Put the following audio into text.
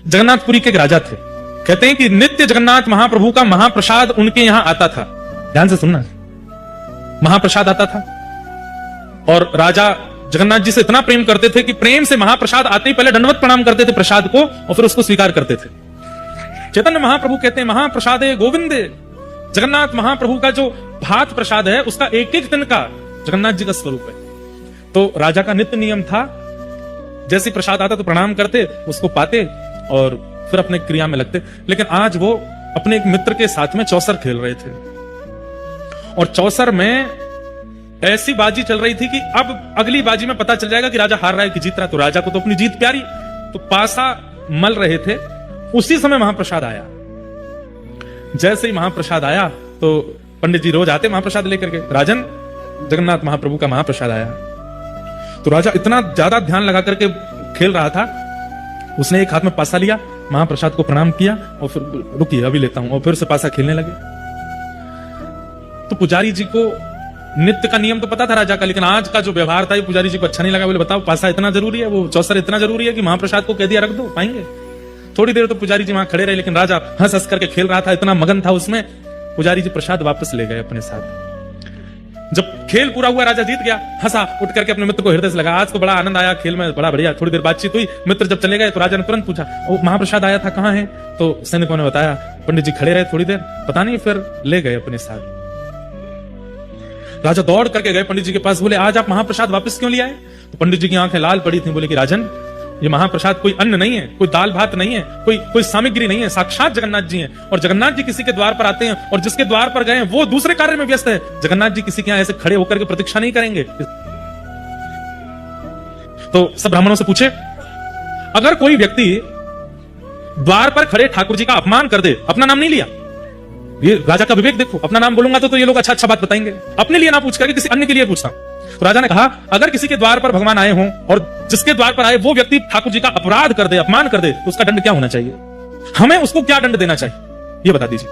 जगन्नाथपुरी के एक राजा थे। कहते हैं कि नित्य जगन्नाथ महाप्रभु का महाप्रसाद उनके यहां आता था। ध्यान से सुनना, महाप्रसाद आता था और राजा जगन्नाथ जी से इतना प्रेम करते थे कि प्रेम से महाप्रसाद आते ही पहले दंडवत प्रणाम करते थे प्रसाद को और फिर उसको स्वीकार करते थे। चैतन्य महाप्रभु कहते हैं महाप्रसाद गोविंदे, जगन्नाथ महाप्रभु का जो भात प्रसाद है उसका एक एक दिन का जगन्नाथ जी का स्वरूप है। तो राजा का नित्य नियम था, जैसे प्रसाद आता तो प्रणाम करते, उसको पाते और फिर अपने क्रिया में लगते। लेकिन आज वो अपने एक मित्र के साथ में चौसर खेल रहे थे और चौसर में ऐसी बाजी चल रही थी कि अब अगली बाजी में पता चल जाएगा कि राजा हार रहा है कि जीत रहा है। तो राजा को तो अपनी जीत प्यारी, तो पासा मल रहे थे। उसी समय महाप्रसाद आया। जैसे ही महाप्रसाद आया तो पंडित जी रोज आते महाप्रसाद लेकर के, राजन जगन्नाथ महाप्रभु का महाप्रसाद आया। तो राजा इतना ज्यादा ध्यान लगा करके खेल रहा था, उसने एक हाथ में पासा लिया, महाप्रसाद को प्रणाम किया और फिर रुकिए अभी लेता हूं, और फिर से पासा खेलने लगे। तो पुजारी जी को नित्य का नियम तो पता था राजा का, लेकिन आज का जो व्यवहार था ये पुजारी जी को अच्छा नहीं लगा। बोले बताओ पासा इतना जरूरी है, वो चौसर इतना जरूरी है कि महाप्रसाद को कह दिया रख दो, पाएंगे? थोड़ी देर तो पुजारी जी वहां खड़े रहे, लेकिन राजा हंस हंस करके खेल रहा था, इतना मगन था उसमें। पुजारी जी प्रसाद वापस ले गए अपने साथ। जब खेल पूरा हुआ, राजा जीत गया, हंसा, उठ करके अपने मित्र को हृदय से लगा, आज तो बड़ा आनंद आया खेल में, बड़ा बढ़िया। थोड़ी देर बातचीत हुई, मित्र जब चले गए तो राजा ने तुरंत पूछा वो महाप्रसाद आया था कहां है? तो सैनिकों ने बताया, पंडित जी खड़े रहे थोड़ी देर, पता नहीं, फिर ले गए अपने साथ। राजा दौड़ करके गए पंडित जी के पास, बोले आज आप महाप्रसाद वापस क्यों ले आए? तो पंडित जी की आंखें लाल पड़ी थी। बोले कि राजन ये महाप्रसाद कोई अन्न नहीं है, कोई दाल भात नहीं है, कोई सामग्री नहीं है, साक्षात जगन्नाथ जी हैं। और जगन्नाथ जी किसी के द्वार पर आते हैं और जिसके द्वार पर गए वो दूसरे कार्य में व्यस्त है। जगन्नाथ जी किसी के यहां ऐसे खड़े होकर के प्रतीक्षा नहीं करेंगे। तो सब ब्राह्मणों से पूछे, अगर कोई व्यक्ति द्वार पर खड़े ठाकुर जी का अपमान कर दे, अपना नाम नहीं लिया, ये राजा का विवेक देखो, अपना नाम बोलूंगा तो ये लोग अच्छा अच्छा बात बताएंगे, अपने लिए ना पूछ करके किसी अन्य के लिए पूछता। तो राजा ने कहा अगर किसी के द्वार पर भगवान आए हों और जिसके द्वार पर आए वो व्यक्ति ठाकुर जी का अपराध कर दे, अपमान कर दे, तो उसका दंड क्या होना चाहिए? हमें उसको क्या दंड देना चाहिए, ये बता दीजिए।